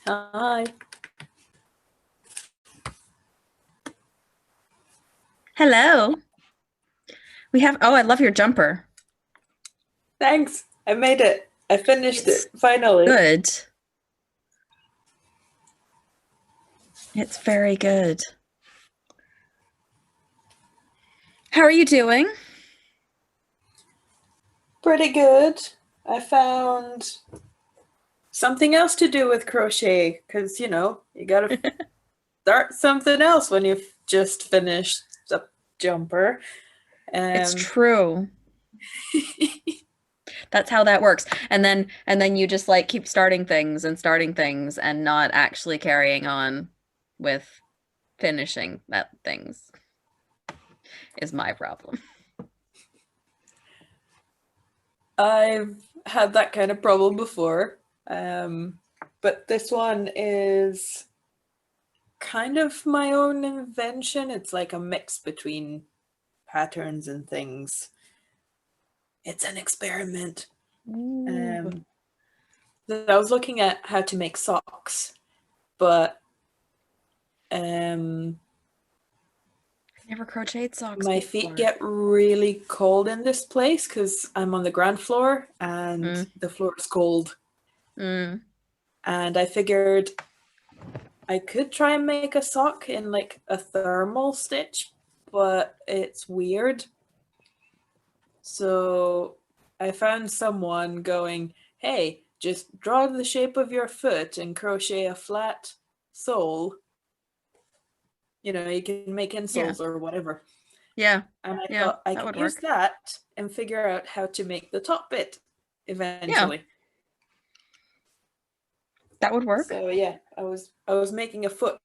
Hi. Hello. I love your jumper. Thanks. I made it. I finished It's it finally. good. It's very good. How are you doing? Pretty good. I found something else to do with crochet because, you gotta start something else when you've just finished a jumper. It's Um, true. That's how that works. And then you just like keep starting things and not actually carrying on with finishing that things is my problem. I've had that kind of problem before. Um, but this one is kind of my own invention. It's like a mix between patterns and things. It's an experiment. Ooh. Um, I was looking at how to make socks, but um, I've never crocheted socks my feet before. get really cold in this place because I'm on the ground floor and Mm, the floor is cold. mm. And I figured I could try and make a sock in like a thermal stitch, but it's weird. So I found someone going, hey, just draw the shape of your foot and crochet a flat sole. You can make Yeah. insoles or whatever. Yeah. And I Yeah. thought I That could would use work. that and figure out how to make the top bit Yeah. eventually. That would work. So yeah, I was making a foot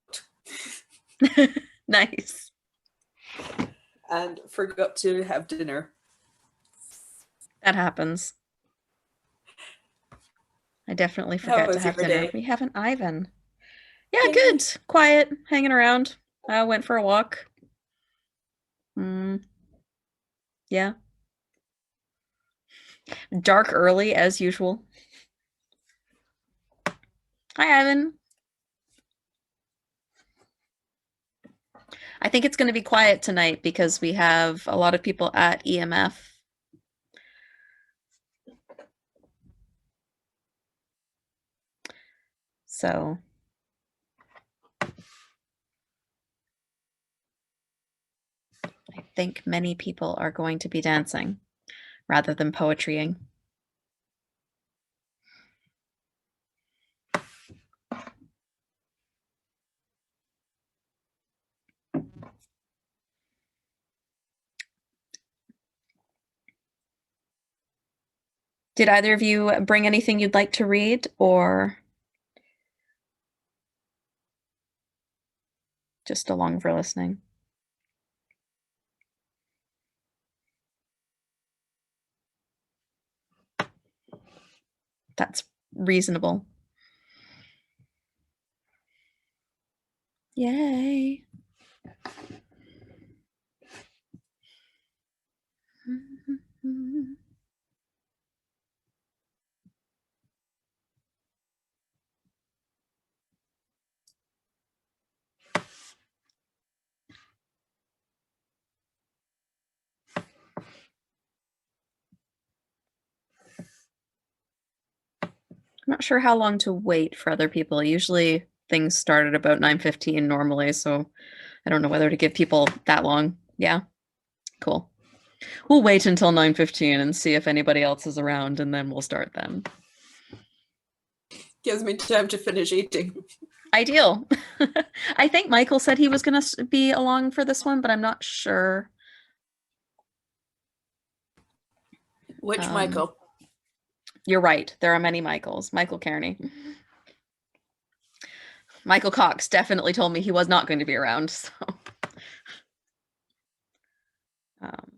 Nice. and forgot to have dinner. That happens. I definitely How forget to was have your dinner. day? We have an Ivan. Yeah, Yay. good. Quiet, hanging around. Went for a walk. Mm, yeah. Dark early as usual. Hi, Ivan. I think it's going to be quiet tonight because we have a lot of people at EMF. So I think many people are going to be dancing rather than poetrying. Did either of you bring anything you'd like to read or just along for listening? That's reasonable. Yay. I'm not sure how long to wait for other people. Usually things start at about 9:15 normally, so I don't know whether to give people that long. Yeah, cool. We'll wait until 9:15 and see if anybody else is around and then we'll start then. Gives me time to finish eating. Ideal. I think Michael said he was going to be along for this one, but I'm not sure. Which Um, Michael? you're right. There are many Michaels. Michael Kearney. Michael Cox definitely told me he was not going to be around. So, um,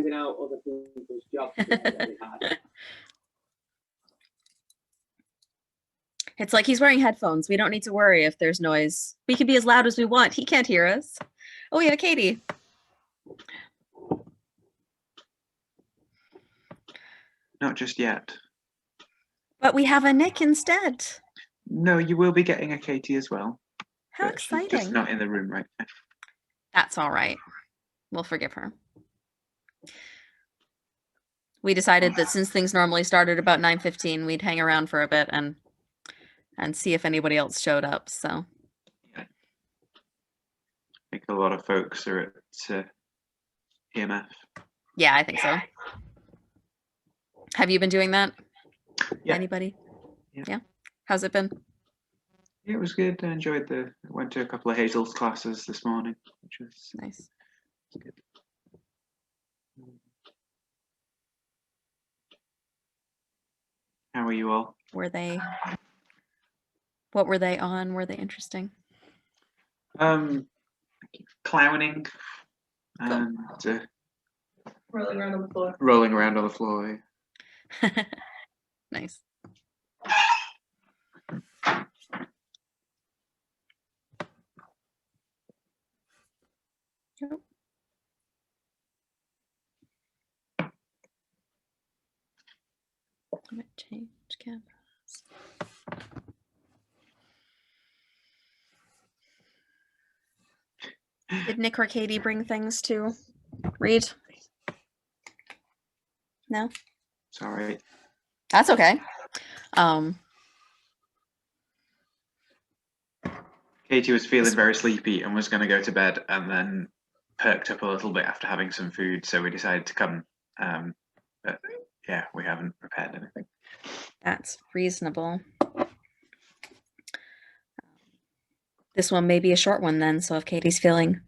squeezing out other people's jobs is really hard. It's like he's wearing headphones. We don't need to worry if there's noise. We can be as loud as we want. He can't hear us. Oh, we have a Katie. Not just yet. But we have a Nick instead. No, you will be getting a Katie as well. How but she's just exciting. not in the room right now. That's all right. We'll forgive her. We decided that since things normally started about 9:15, we'd hang around for a bit and see if anybody else showed up. So I think a lot of folks are at EMF. yeah, I think so. Have you been doing that? Yeah. Anybody? Yeah. How's it been? Yeah, it was good. I enjoyed went to a couple of Hazel's classes this morning, which was Nice. good. How are you all? What were they on? Were they interesting? Clowning and Rolling around on the floor. rolling around on the floor. Nice. Yep. I'm gonna change cameras. Did Nick or Katie bring things to read? No? It's all right. That's okay. Katie was feeling very sleepy and was going to go to bed, and then perked up a little bit after having some food, so we decided to come. But yeah, we haven't prepared anything. That's reasonable. This one may be a short one then, so if Katie's feeling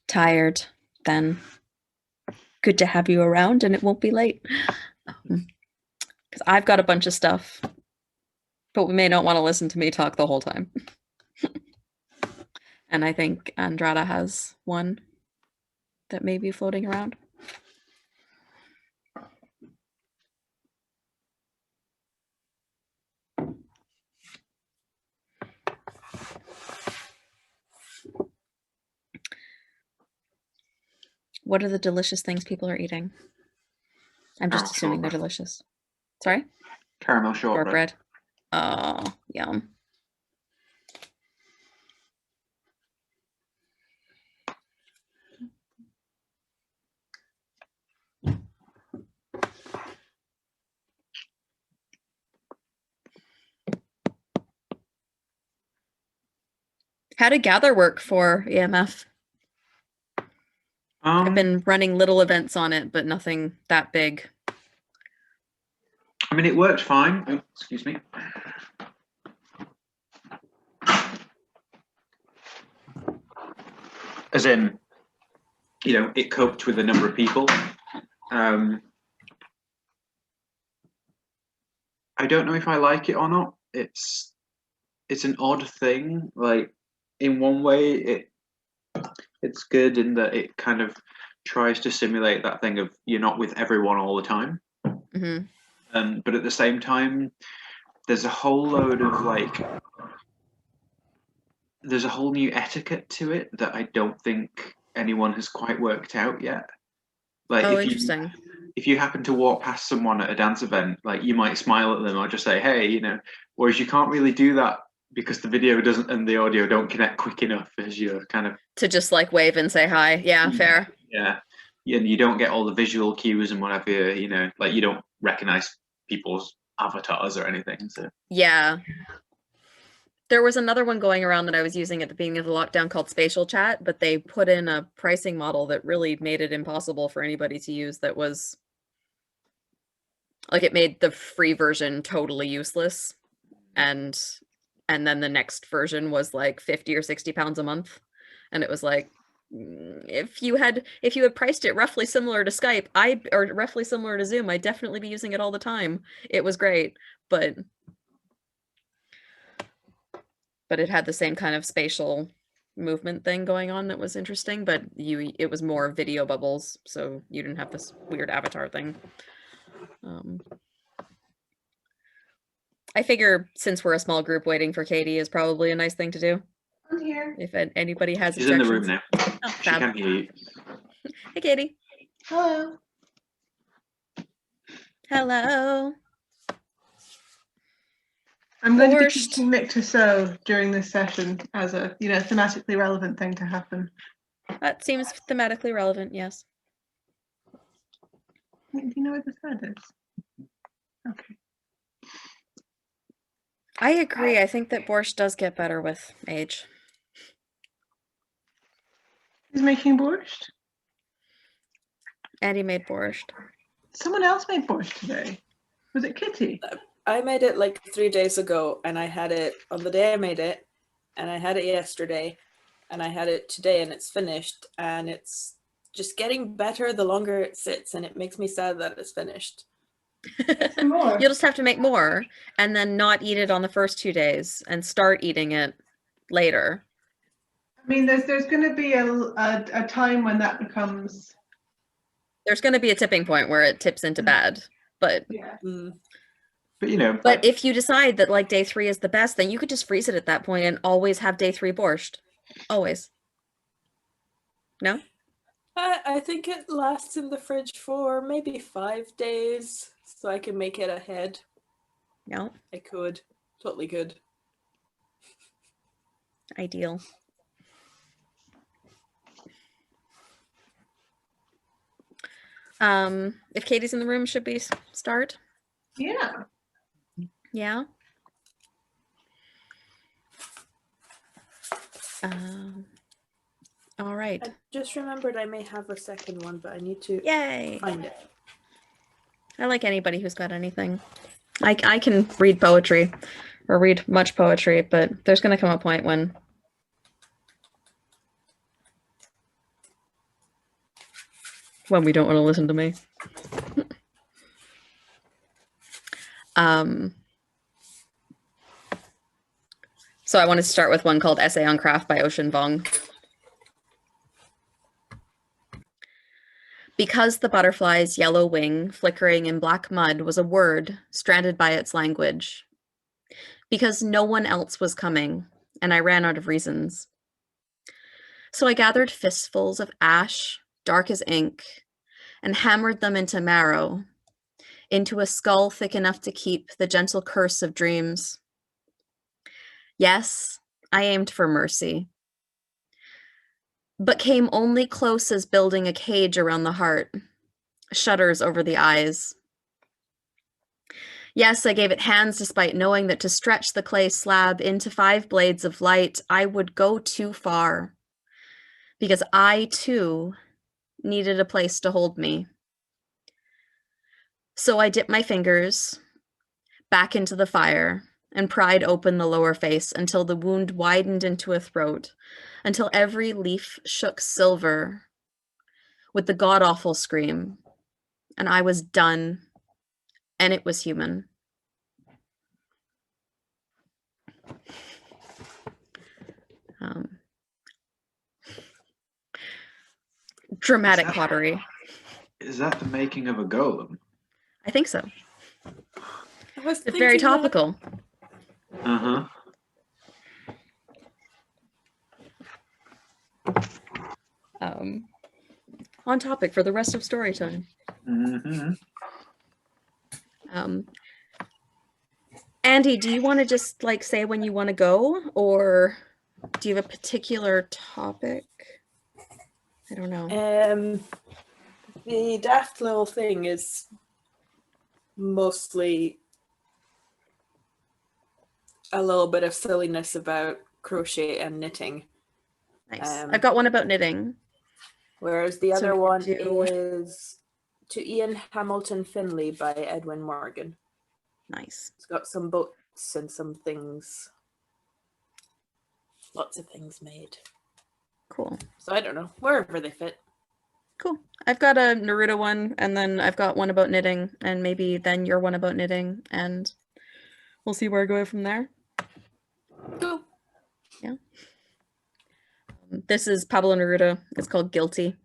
tired, then good to have you around and it won't be late. Because I've got a bunch of stuff, but we may not want to listen to me talk the whole time. And I think Andrada has one that may be floating around. What are the delicious things people are eating? I'm just assuming they're delicious. Sorry? Caramel shortbread. Oh, yum. How did Gather work for EMF? I've been running little events on it, but nothing that big. I mean, it worked fine. Oh, excuse me. As in, it coped with a number of people. I don't know if I like it or not. It's an odd thing. Like, in one way, it's good in that it kind of tries to simulate that thing of you're not with everyone all the time. Mm-hmm. But at the same time, there's a whole load of there's a whole new etiquette to it that I don't think anyone has quite worked out yet. Like, interesting. If you happen to walk past someone at a dance event, like, you might smile at them or just say, hey, whereas you can't really do that because the video doesn't and the audio don't connect quick enough as you're kind of to just like wave and say hi. Yeah, fair. Yeah. And you don't get all the visual cues and whatever, like, you don't recognize people's avatars or anything. So yeah. There was another one going around that I was using at the beginning of the lockdown called Spatial Chat, but they put in a pricing model that really made it impossible for anybody to use. That was like, it made the free version totally useless. And then the next version was like 50 or 60 pounds a month. And it was like, if you had priced it roughly similar to Skype, or roughly similar to Zoom, I'd definitely be using it all the time. It was great, but it had the same kind of spatial movement thing going on that was interesting, but it was more video bubbles, so you didn't have this weird avatar thing. I figure since we're a small group, waiting for Katie is probably a nice thing to do. I'm here. If anybody has She's in the objections. room now. Oh, She fab. can hear you. Hey, Katie. Hello. Hello. I'm going to be Borscht. teaching Nick to sew during this session as a, thematically relevant thing to happen. That seems thematically relevant, yes. Do you know where the thread is? Okay. I agree. I think that borscht does get better with age. Who's making borscht? Andy made borscht. Someone else made borscht today. Was it Kitty? I made it like 3 days ago, and I had it on the day I made it, and I had it yesterday, and I had it today, and it's finished, and it's just getting better the longer it sits, and it makes me sad that it's finished. Some more. You'll just have to make more and then not eat it on the first 2 days and start eating it later. I mean, there's going to be a time when that becomes. There's going to be a tipping point where it tips into bad, but Yeah. But but if you decide that like day 3 is the best, then you could just freeze it at that point and always have day 3 borscht. Always. No? I think it lasts in the fridge for maybe 5 days, so I can make it ahead. No? I could. Totally could. Ideal. If Katie's in the room, should we start? Yeah. Yeah. All right. I just remembered I may have a second one, but I need to Yay. find it. I like anybody who's got anything. I can read poetry or read much poetry, but there's going to come a point when we don't want to listen to me. So I wanted to start with one called Essay on Craft by Ocean Vuong. Because the butterfly's yellow wing flickering in black mud was a word stranded by its language. Because no one else was coming, and I ran out of reasons. So I gathered fistfuls of ash, dark as ink, and hammered them into marrow, into a skull thick enough to keep the gentle curse of dreams. Yes, I aimed for mercy, but came only close as building a cage around the heart, shutters over the eyes. Yes, I gave it hands despite knowing that to stretch the clay slab into 5 blades of light, I would go too far, because I, too, needed a place to hold me. So I dipped my fingers back into the fire and pried open the lower face until the wound widened into a throat, until every leaf shook silver with the god-awful scream, and I was done, and it was human. Dramatic pottery. Is that the making of a golem? I think so. I was It's very thinking that. topical. Uh-huh. On topic for the rest of story time. Mm-hmm. Andy, do you want to just like say when you want to go, or do you have a particular topic? I don't know. The daft little thing is mostly a little bit of silliness about crochet and knitting. Nice. I've got one about knitting. Whereas the So other we one do- is To Ian Hamilton Finley by Edwin Morgan. Nice. It's got some boats and some things. Lots of things made. Cool. So I don't know, wherever they fit. Cool. I've got a Naruto one, and then I've got one about knitting, and maybe then your one about knitting, and we'll see where I go from there. Cool. Yeah. This is Pablo Neruda. It's called Guilty.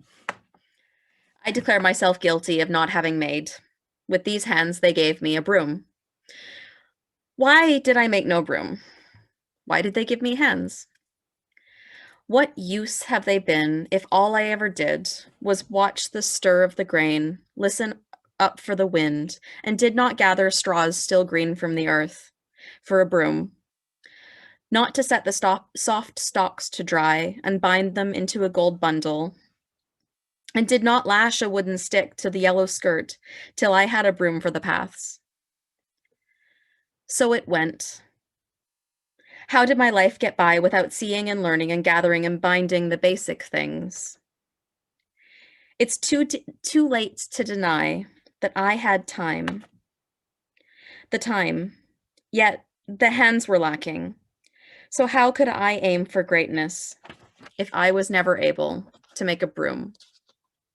I declare myself guilty of not having made. With these hands they gave me a broom. Why did I make no broom? Why did they give me hands? What use have they been if all I ever did was watch the stir of the grain, listen up for the wind, and did not gather straws still green from the earth for a broom? Not to set the soft stalks to dry and bind them into a gold bundle, and did not lash a wooden stick to the yellow skirt till I had a broom for the paths. So it went. How did my life get by without seeing and learning and gathering and binding the basic things? It's too late to deny that I had time. The time, yet the hands were lacking. So how could I aim for greatness if I was never able to make a broom?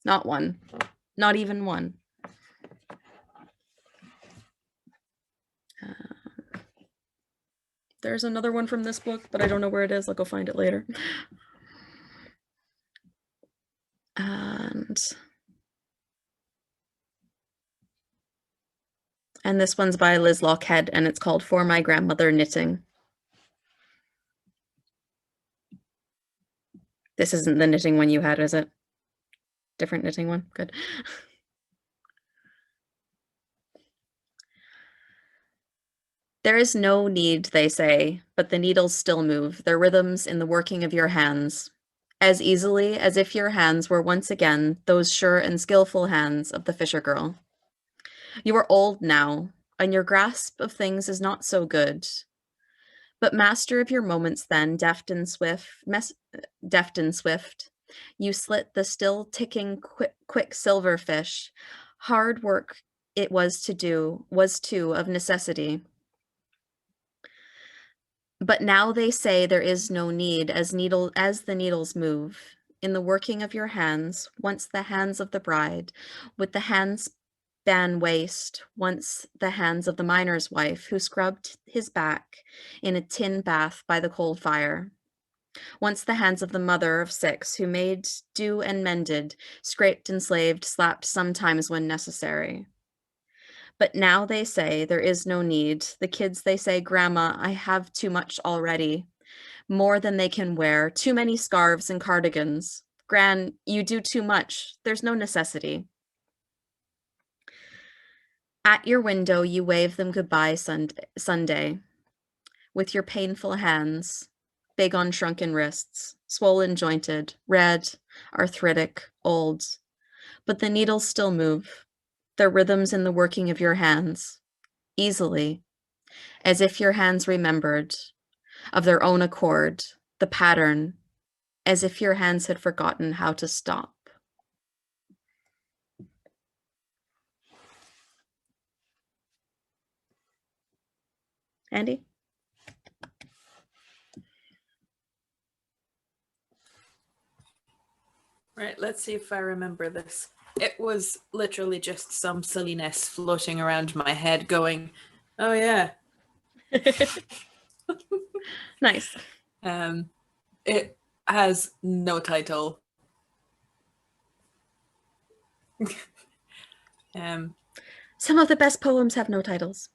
Not one, not even one. There's another one from this book, but I don't know where it is. I'll go find it later. And this one's by Liz Lockhead, and it's called For My Grandmother Knitting. This isn't the knitting one you had, is it? Different knitting one? Good. There is no need, they say, but the needles still move, their rhythms in the working of your hands, as easily as if your hands were once again those sure and skillful hands of the fisher girl. You are old now, and your grasp of things is not so good. But master of your moments then, deft and swift, you slit the still ticking quick silver fish. Hard work it was too of necessity. But now they say there is no need as the needles move in the working of your hands, once the hands of the bride, with the handspan waist, once the hands of the miner's wife who scrubbed his back in a tin bath by the cold fire. Once the hands of the mother of 6 who made, do and mended, scraped and slaved, slapped sometimes when necessary. But now they say there is no need. The kids, they say, Grandma, I have too much already. More than they can wear. Too many scarves and cardigans. Gran, you do too much. There's no necessity. At your window, you wave them goodbye Sunday. With your painful hands, big on shrunken wrists, swollen jointed, red, arthritic, old. But the needles still move. Their rhythms in the working of your hands, easily, as if your hands remembered, of their own accord, the pattern, as if your hands had forgotten how to stop. Andy? Right, let's see if I remember this. It was literally just some silliness floating around my head going, oh yeah. Nice. It has no title. Some of the best poems have no titles.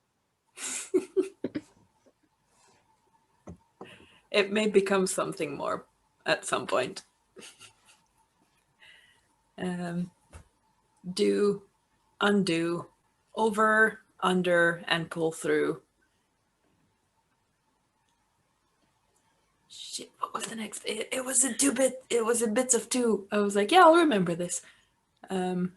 It may become something more at some point. Do, undo, over, under, and pull through. Shit, what was the next? It was a 2-bit. It was a bits of 2. I was like, yeah, I'll remember this. Should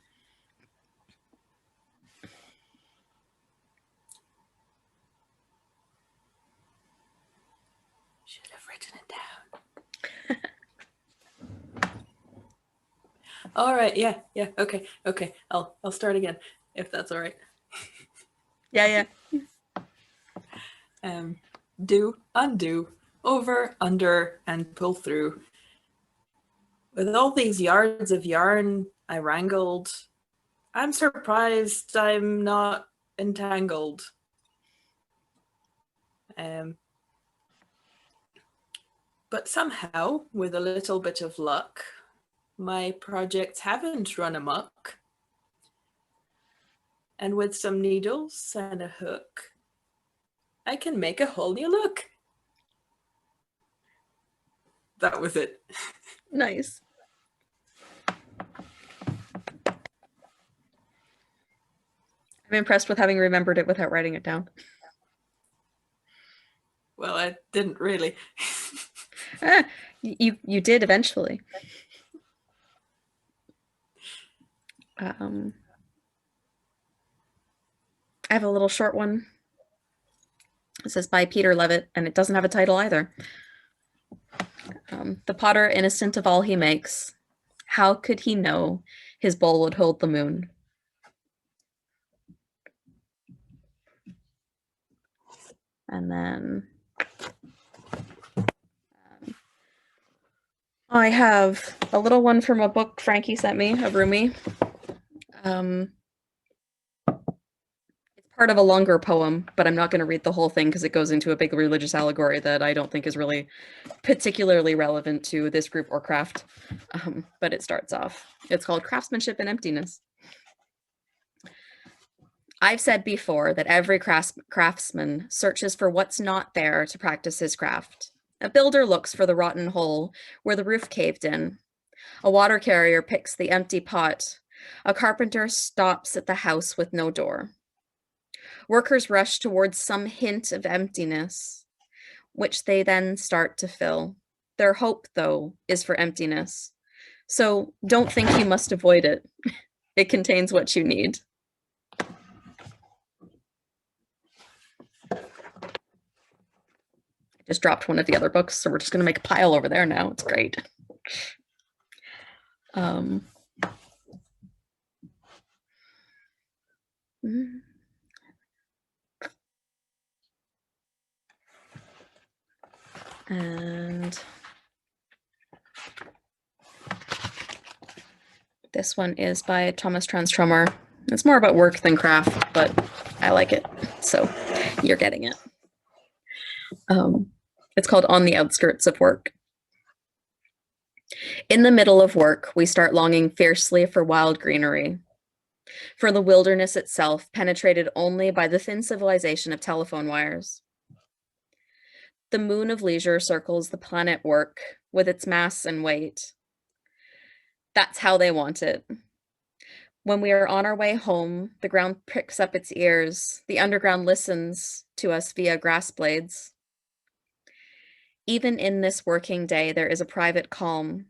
have written it down. All right, yeah, okay. I'll start again if that's all right. Yeah. Do, undo, over, under, and pull through. With all these yards of yarn I wrangled, I'm surprised I'm not entangled. But somehow, with a little bit of luck, my projects haven't run amok. And with some needles and a hook, I can make a whole new look. That was it. Nice. I'm impressed with having remembered it without writing it down. Well, I didn't really. You did eventually. I have a little short one. It says by Peter Levitt, and it doesn't have a title either. The potter, innocent of all he makes, how could he know his bowl would hold the moon? And then I have a little one from a book Frankie sent me, a roomie. It's part of a longer poem, but I'm not going to read the whole thing because it goes into a big religious allegory that I don't think is really particularly relevant to this group or craft. But it starts off. It's called Craftsmanship and Emptiness. I've said before that every craftsman searches for what's not there to practice his craft. A builder looks for the rotten hole where the roof caved in. A water carrier picks the empty pot. A carpenter stops at the house with no door. Workers rush towards some hint of emptiness, which they then start to fill. Their hope, though, is for emptiness. So don't think you must avoid it. It contains what you need. Just dropped one of the other books, so we're just going to make a pile over there now. It's great. And this one is by Thomas Tranströmer. It's more about work than craft, but I like it, so you're getting it. It's called On the Outskirts of Work. In the middle of work, we start longing fiercely for wild greenery, for the wilderness itself, penetrated only by the thin civilization of telephone wires. The moon of leisure circles the planet work with its mass and weight. That's how they want it. When we are on our way home, the ground pricks up its ears. The underground listens to us via grass blades. Even in this working day, there is a private calm,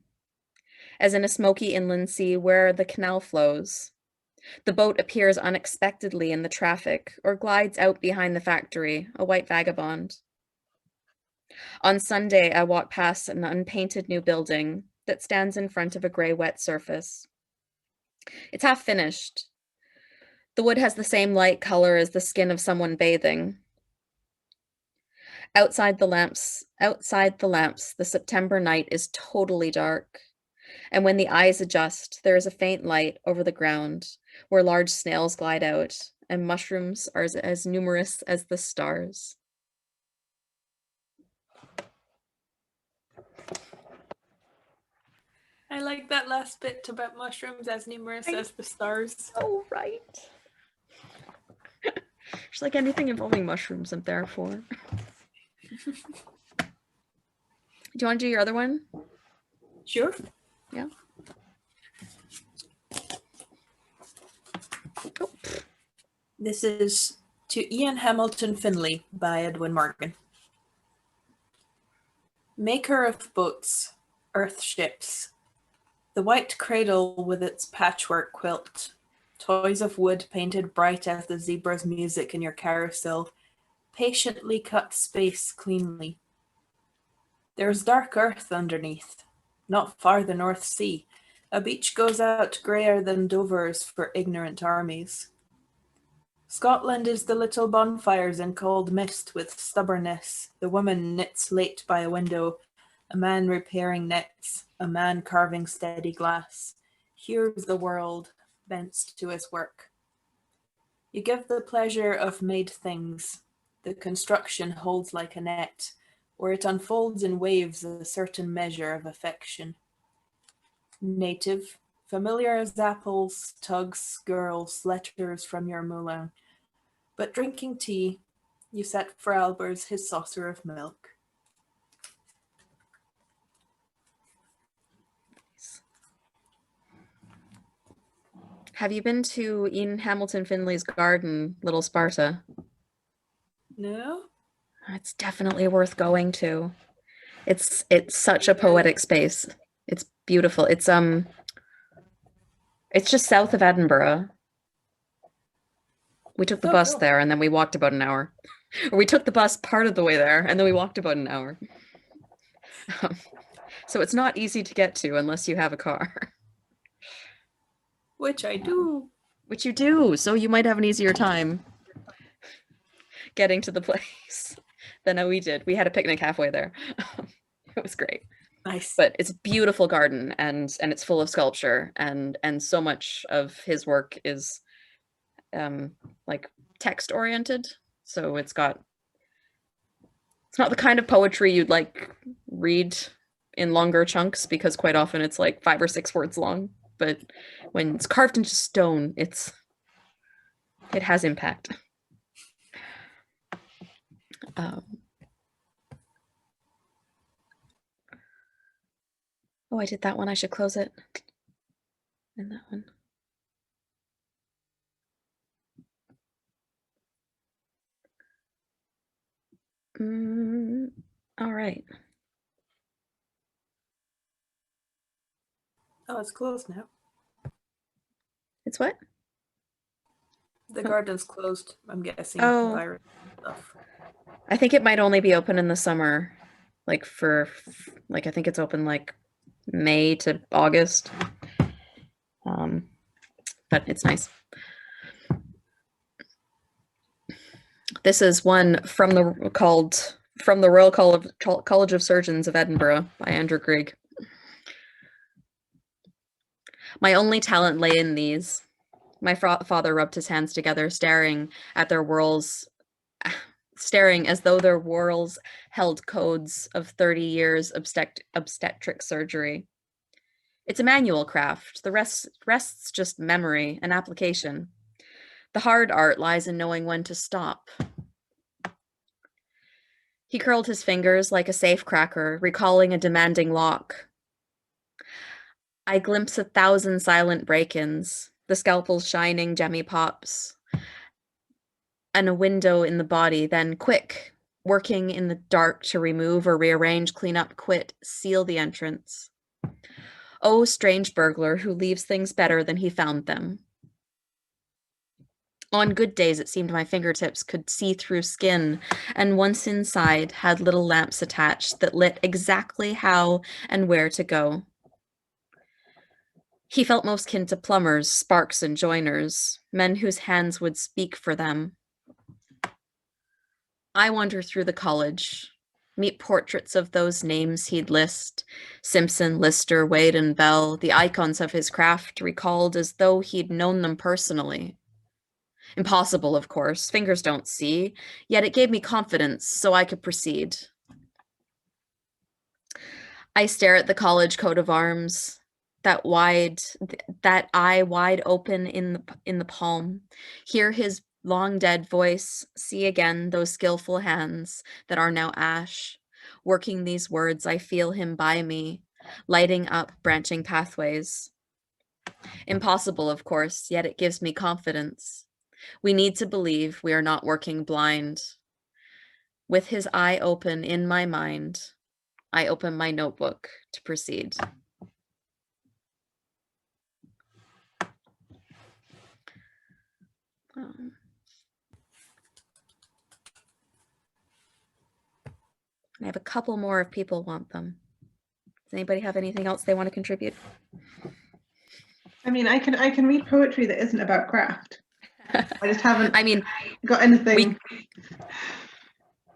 as in a smoky inland sea where the canal flows. The boat appears unexpectedly in the traffic or glides out behind the factory, a white vagabond. On Sunday, I walk past an unpainted new building that stands in front of a gray, wet surface. It's half finished. The wood has the same light color as the skin of someone bathing. Outside the lamps, the September night is totally dark. And when the eyes adjust, there is a faint light over the ground where large snails glide out and mushrooms are as numerous as the stars. I like that last bit about mushrooms as numerous as the stars. Oh, right. Just like anything involving mushrooms, I'm there for. Do you want to do your other one? Sure. Yeah. Oh. This is To Ian Hamilton Finlay by Edwin Morgan. Maker of boats, earth ships, the white cradle with its patchwork quilt, toys of wood painted bright as the zebra's music in your carousel, patiently cut space cleanly. There's dark earth underneath, not far the North Sea. A beach goes out greyer than Dover's for ignorant armies. Scotland is the little bonfires in cold mist with stubbornness. The woman knits late by a window, a man repairing nets, a man carving steady glass. Here's the world, bent to his work. You give the pleasure of made things. The construction holds like a net. where it unfolds in waves a certain measure of affection. Native, familiar as apples, tugs, girls, letters from your moulin. But drinking tea, you set for Albers his saucer of milk. Have you been to Ian Hamilton Finley's garden, Little Sparta? No? It's definitely worth going to. It's such a poetic space. It's beautiful. It's just south of Edinburgh. We took the bus cool. there and then we walked about an hour. Or we took the bus part of the way there and then we walked about an hour. So it's not easy to get to unless you have a car. Which I do. Which you do, so you might have an easier time getting to the place than we did. We had a picnic halfway there. It was great. Nice. But it's a beautiful garden and it's full of sculpture and so much of his work is like text oriented. So it's not the kind of poetry you'd like read in longer chunks because quite often it's like 5 or 6 words long. But when it's carved into stone, it has impact. Oh, I did that one. I should close it. And that one. All right. Oh, it's closed now. It's what? The garden's closed, I'm guessing. Oh. Virus stuff. I think it might only be open in the summer. I think it's open like May to August. But it's nice. This is one from the Royal College of Surgeons of Edinburgh by Andrew Grigg. My only talent lay in these. My father rubbed his hands together, staring as though their whorls held codes of 30 years obstetric surgery. It's a manual craft. The rest's just memory and application. The hard art lies in knowing when to stop. He curled his fingers like a safecracker, recalling a demanding lock. I glimpse 1,000 silent break-ins, the scalpel's shining gemmy pops, and a window in the body, then quick, working in the dark to remove or rearrange, clean up, quit, seal the entrance. Oh, strange burglar who leaves things better than he found them. On good days, it seemed my fingertips could see through skin, and once inside, had little lamps attached that lit exactly how and where to go. He felt most kin to plumbers, sparks, and joiners, men whose hands would speak for them. I wander through the college, meet portraits of those names he'd list, Simpson, Lister, Wade, and Bell, the icons of his craft recalled as though he'd known them personally. Impossible, of course, fingers don't see, yet it gave me confidence so I could proceed. I stare at the college coat of arms, that eye wide open in the palm, hear his long dead voice, see again those skillful hands that are now ash. Working these words, I feel him by me, lighting up branching pathways. Impossible, of course, yet it gives me confidence. We need to believe we are not working blind. With his eye open in my mind, I open my notebook to proceed. I have a couple more if people want them. Does anybody have anything else they want to contribute? I mean, I can read poetry that isn't about craft. I just haven't got anything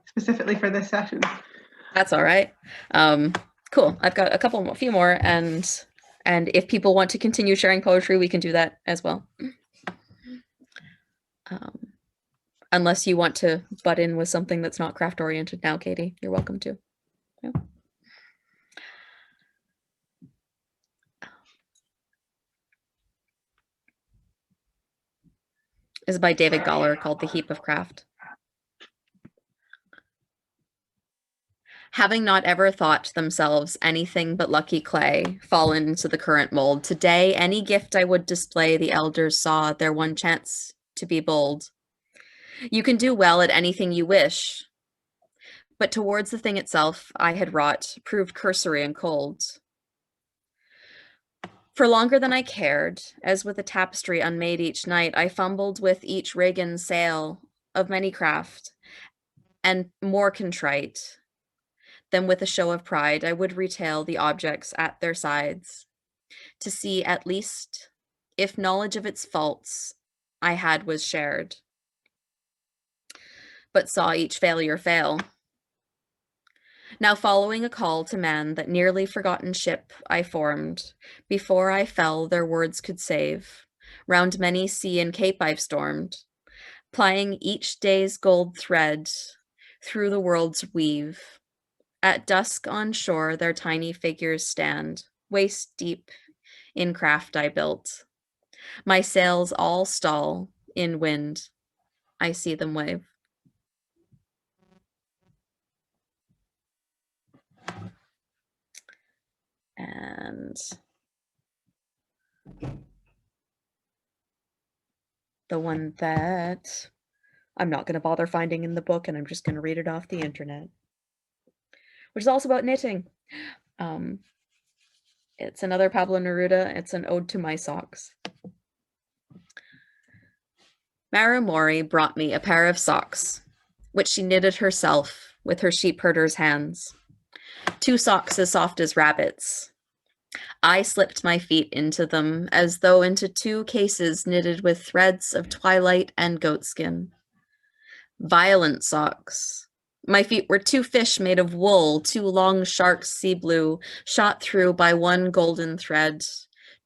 specifically for this session. That's all right. Cool. I've got a few more, and if people want to continue sharing poetry, we can do that as well. Unless you want to butt in with something that's not craft oriented now, Katie, you're welcome to. Yeah. Is by David Goller, called The Heap of Craft. Having not ever thought themselves anything but lucky clay, fallen into the current mold, today any gift I would display, the elders saw their one chance to be bold. You can do well at anything you wish, but towards the thing itself I had wrought proved cursory and cold. For longer than I cared, as with a tapestry unmade each night, I fumbled with each rig and sail of many craft, and more contrite than with a show of pride, I would retail the objects at their sides, to see at least if knowledge of its faults I had was shared, but saw each failure fail. Now following a call to man, that nearly forgotten ship I formed, before I fell their words could save, round many sea and cape I've stormed, plying each day's gold thread through the world's weave. At dusk on shore their tiny figures stand, waist deep in craft I built. My sails all stall in wind, I see them wave. And the one that I'm not going to bother finding in the book, and I'm just going to read it off the internet, which is also about knitting. It's another Pablo Neruda. It's an ode to my socks. Marimori brought me a pair of socks, which she knitted herself with her sheep herder's hands. 2 socks as soft as rabbits. I slipped my feet into them as though into 2 cases knitted with threads of twilight and goatskin. Violent socks. My feet were 2 fish made of wool, 2 long sharks sea blue, shot through by 1 golden thread,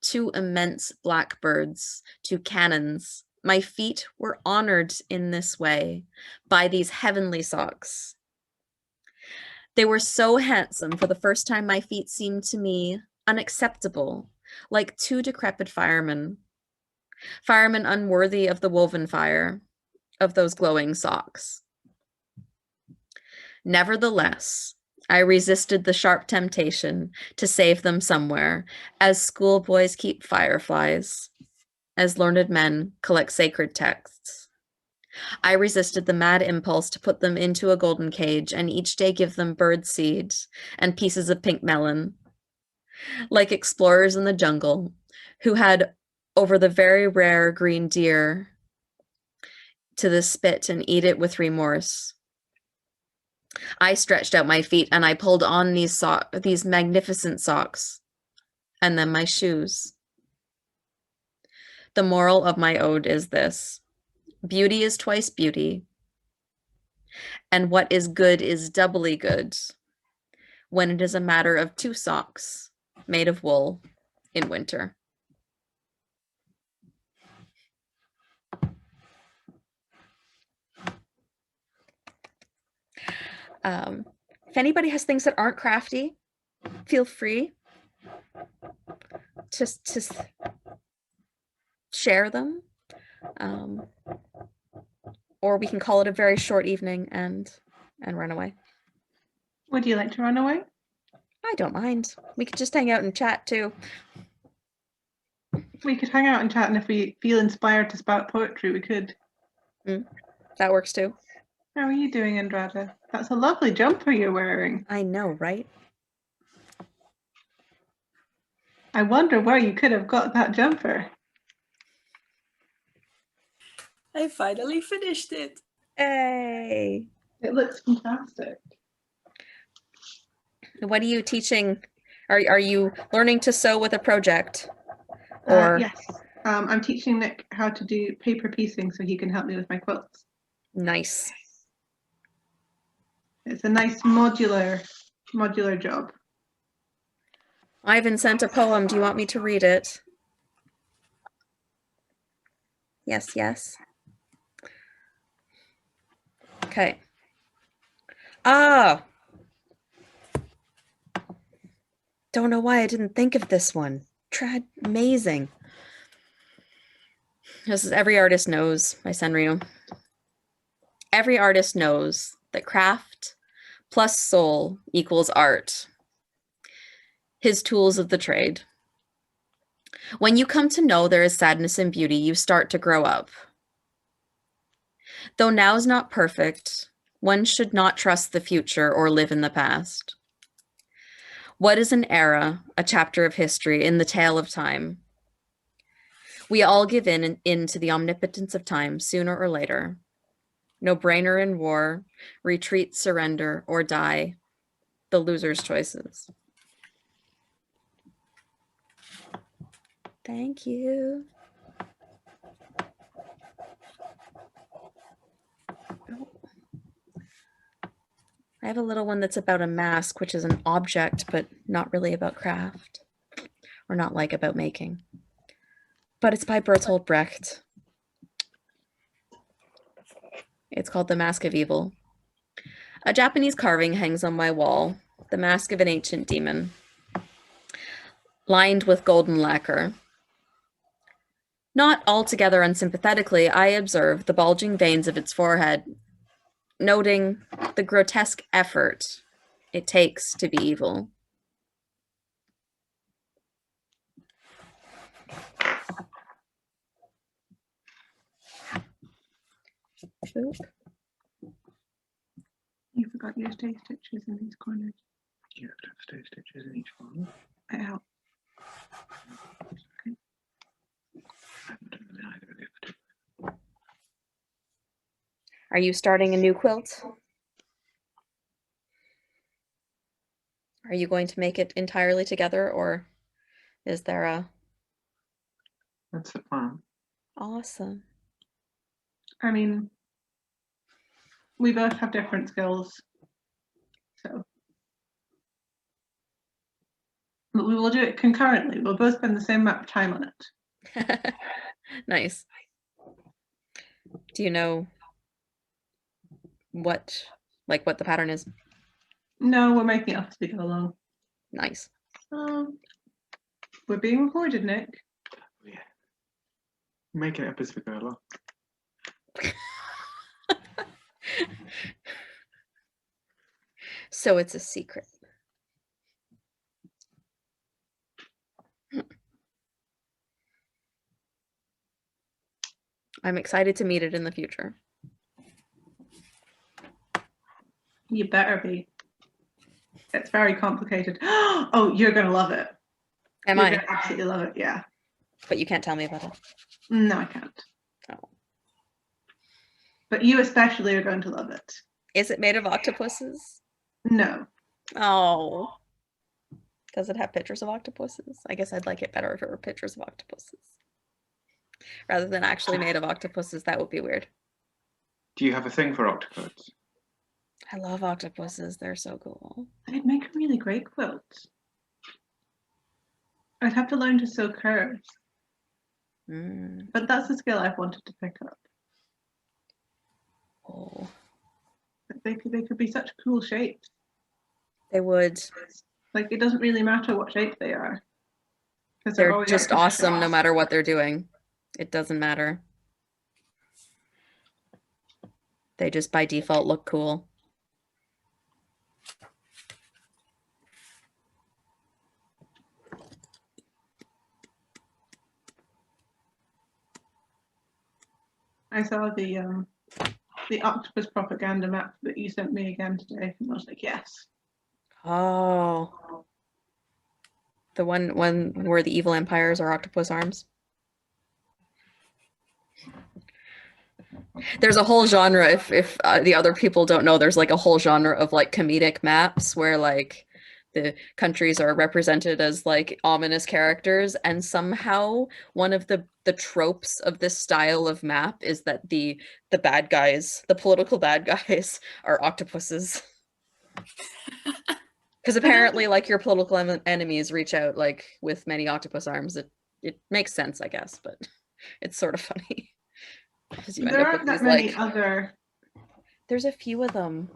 2 immense blackbirds, 2 cannons. My feet were honored in this way by these heavenly socks. They were so handsome, for the first time my feet seemed to me unacceptable, like 2 decrepit firemen. Firemen unworthy of the woven fire of those glowing socks. Nevertheless, I resisted the sharp temptation to save them somewhere, as schoolboys keep fireflies, as learned men collect sacred texts. I resisted the mad impulse to put them into a golden cage and each day give them bird seed and pieces of pink melon, like explorers in the jungle who had over the very rare green deer to the spit and eat it with remorse. I stretched out my feet and I pulled on these magnificent socks, and then my shoes. The moral of my ode is this: beauty is twice beauty, and what is good is doubly good when it is a matter of 2 socks made of wool in winter. If anybody has things that aren't crafty, feel free to share them. Or we can call it a very short evening and run away. Would you like to run away? I don't mind. We could just hang out and chat too. We could hang out and chat, and if we feel inspired to spout poetry, we could. That works too. How are you doing, Andrada? That's a lovely jumper you're wearing. I know, right? I wonder where you could have got that jumper. I finally finished it. Hey. It looks fantastic. What are you teaching? Are you learning to sew with a project? Or Yes. I'm teaching Nick how to do paper piecing so he can help me with my quilts. Nice. It's a nice modular job. Ivan sent a poem. Do you want me to read it? Yes, yes. Okay. Ah, Don't know why I didn't think of this one. Amazing. This is Every Artist Knows by Senryu. Every artist knows that craft plus soul equals art. His tools of the trade. When you come to know there is sadness and beauty, you start to grow up. Though now is not perfect, one should not trust the future or live in the past. What is an era, a chapter of history in the tale of time? We all give in to the omnipotence of time sooner or later. No brainer in war, retreat, surrender, or die. The loser's choices. Thank you. Oh. I have a little one that's about a mask, which is an object, but not really about craft, or not like about making. But it's by Bertolt Brecht. It's called The Mask of Evil. A Japanese carving hangs on my wall, the mask of an ancient demon, lined with golden lacquer. Not altogether unsympathetically, I observe the bulging veins of its forehead, noting the grotesque effort it takes to be evil. Oop. You forgot your stay stitches in these corners. You have to have stay stitches in each one. It helps. Okay. I haven't done them in either of the other two. Are you starting a new quilt? Are you going to make it entirely together, or is there a... That's the plan. Awesome. I mean, we both have different skills, so. But we will do it concurrently. We'll both spend the same amount of time on it. Nice. Do you know what the pattern is? No, we're making it up as we go along. Nice. We're being recorded, Nick. Yeah. Making it up as we go along. So it's a secret. I'm excited to meet it in the future. You better be. It's very complicated. Oh, you're going to love it. Am You're I? gonna absolutely love it, yeah. But you can't tell me about it. No, I can't. Oh. But you especially are going to love it. Is it made of octopuses? No. Oh. Does it have pictures of octopuses? I guess I'd like it better if it were pictures of octopuses. Rather than actually made of octopuses, that would be weird. Do you have a thing for octopodes? I love octopuses. They're so cool. I'd make a really great quilt. I'd have to learn to sew curves. But that's a skill I've wanted to pick up. Oh. They could be such cool shapes. They would. Like, it doesn't really matter what shape they are. They're just awesome no matter what they're doing. It doesn't matter. They just by default look cool. I saw the octopus propaganda map that you sent me again today, and I was like, yes. Oh. The one where the evil empires are octopus arms. There's a whole genre, if the other people don't know, there's like a whole genre of like comedic maps where like the countries are represented as like ominous characters, and somehow one of the tropes of this style of map is that the bad guys, the political bad guys, are octopuses. Because apparently like your political enemies reach out like with many octopus arms. It makes sense, I guess, but it's sort of funny. There aren't that many other. There's a few of them.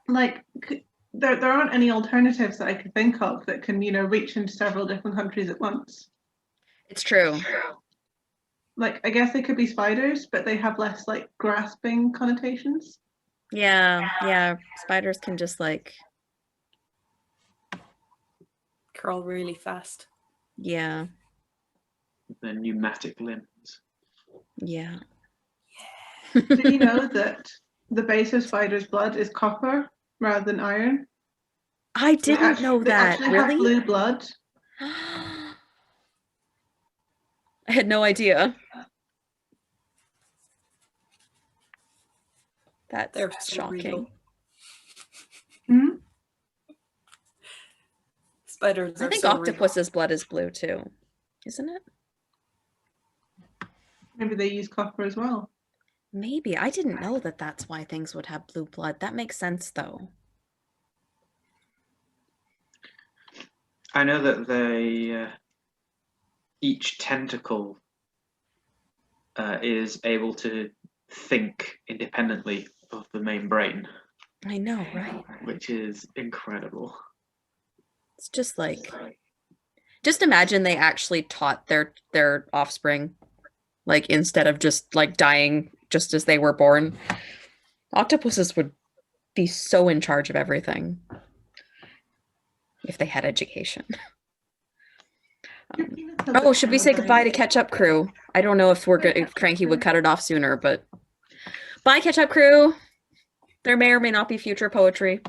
Like, there aren't any alternatives that I could think of that can, reach into several different countries at once. It's true. Like, I guess they could be spiders, but they have less like grasping connotations. Yeah. Spiders can just like curl really fast. Yeah. The pneumatic limbs. Yeah. Did you know that the base of spider's blood is copper rather than iron? I didn't know They that. actually have Really? blue blood. I had no idea. That's They're so shocking. real. Hmm? Spiders I are think so octopus's blood is blue too, isn't it? Maybe they use copper as well. Maybe. I didn't know that that's why things would have blue blood. That makes sense though. I know that they each tentacle is able to think independently of the main brain. I know, right? Which is incredible. It's just like, just imagine they actually taught their offspring, like instead of just like dying just as they were born. Octopuses would be so in charge of everything if they had education. Oh, should we say goodbye to Catch Up Crew? I don't know if if Frankie would cut it off sooner, but bye, Catch Up Crew. There may or may not be future poetry.